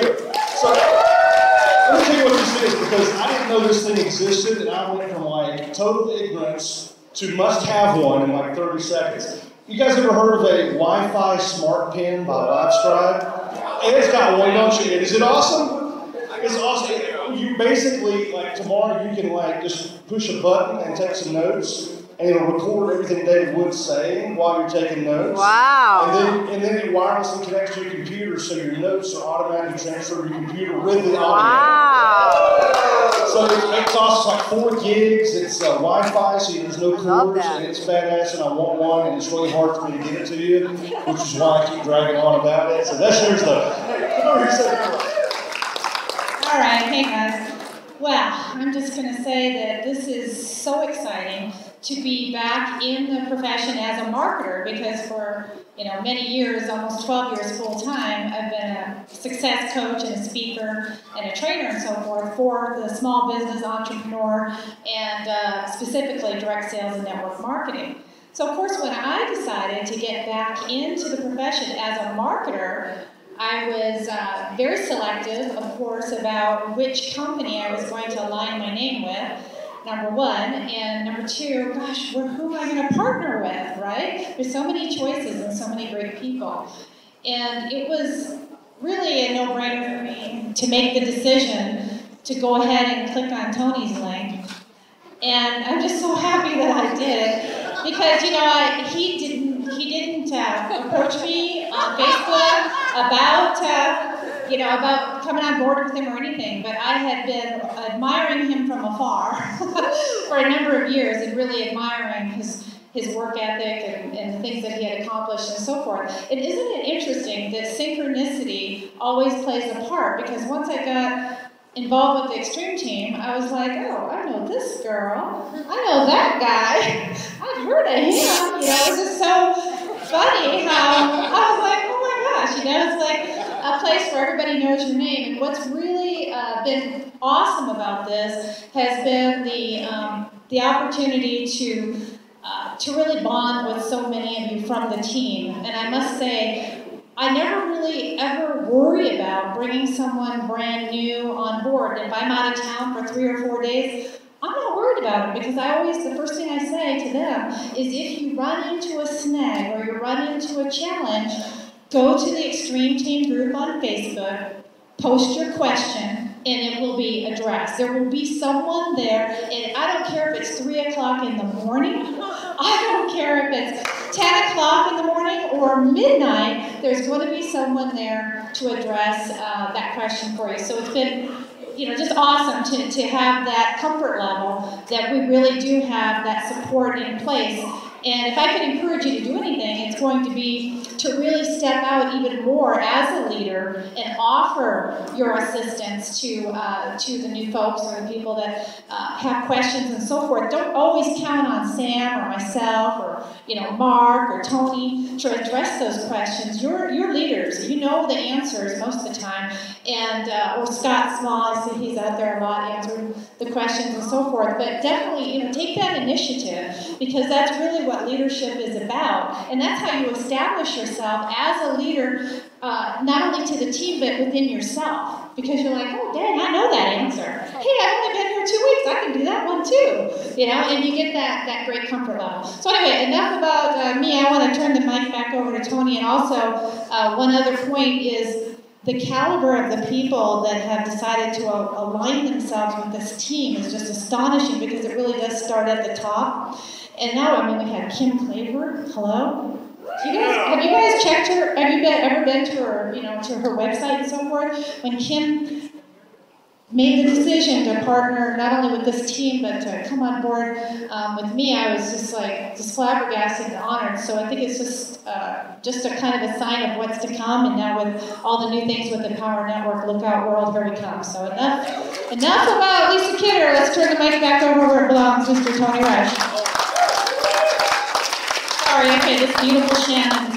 together. So let me tell you what this is, because I didn't know this thing existed, and I went from like total ignorance to must have one in like 30 seconds. You guys ever heard of a Wi-Fi smart pen by LiveScribe? Ed's got one, don't you? Is it awesome? It's awesome. You basically, like tomorrow, you can like just push a button and take some notes, and it'll record everything David Wood's saying while you're taking notes. Wow. And then it wirelessly connects to your computer, so your notes are automatically transferred to your computer with the audio. Wow. So it costs like 4 gigs. It's Wi-Fi, so there's no cords, and it's badass, and I want one, and it's really hard for me to get it to you, which is why I keep dragging on about it. So that's your stuff. Hey, come over here, say all right, hey guys. Well, I'm just going to say that this is so exciting to be back in the profession as a marketer, because for many years, almost 12 years full time, I've been a success coach and a speaker and a trainer and so forth for the small business entrepreneur and specifically direct sales and network marketing. So of course, when I decided to get back into the profession as a marketer, I was very selective, of course, about which company I was going to align my name with, number one, and number two, gosh, who am I going to partner with, right? There's so many choices and so many great people. And it was really a no-brainer for me to make the decision to go ahead and click on Tony's link. And I'm just so happy that I did, because, he didn't approach me on Facebook about coming on board with him or anything, but I had been admiring him from afar for a number of years and really admiring his work ethic and the things that he had accomplished and so forth. And isn't it interesting that synchronicity always plays a part? Because once I got involved with the Extreme Team, I was like, oh, I know this girl, I know that guy, I've heard of him. It was just so funny how I was like, oh my gosh, it's like a place where everybody knows your name. And what's really been awesome about this has been the opportunity to really bond with so many of you from the team. And I must say, I never really ever worry about bringing someone brand new on board. If I'm out of town for 3 or 4 days, I'm not worried about it, because the first thing I say to them is, if you run into a snag or you run into a challenge, go to the Extreme Team group on Facebook, post your question, and it will be addressed. There will be someone there, and I don't care if it's 3 o'clock in the morning, I don't care if it's 10 o'clock in the morning or midnight, there's going to be someone there to address that question for you. So it's been just awesome to have that comfort level that we really do have that support in place. And if I can encourage you to do anything, it's going to be to really step out even more as a leader and offer your assistance to the new folks or the people that have questions and so forth. Don't always count on Sam or myself or Mark or Tony to address those questions. You're leaders. You know the answers most of the time. And or Scott Small, I see he's out there a lot answering the questions and so forth. But definitely, take that initiative, because that's really what leadership is about. And that's how you establish yourself as a leader, not only to the team, but within yourself. Because you're like, oh, dang, I know that answer. Hey, I've only been here 2 weeks. I can do that one too. And you get that great comfort level. So anyway, enough about me. I want to turn the mic back over to Tony. And also, one other point is, the caliber of the people that have decided to align themselves with this team is just astonishing, because it really does start at the top. And now, we had Kim Claver. Hello. Have you guys checked her? Have you ever been to her, to her website and so forth? When Kim made the decision to partner not only with this team, but to come on board with me, I was just flabbergasted and honored. So I think it's just a kind of a sign of what's to come. And now with all the new things with the Power Network, look out world, here we come. So enough about Lisa Kidder. Let's turn the mic back over where it belongs, Mr. Tony Rush. Sorry, okay, this beautiful Shannon.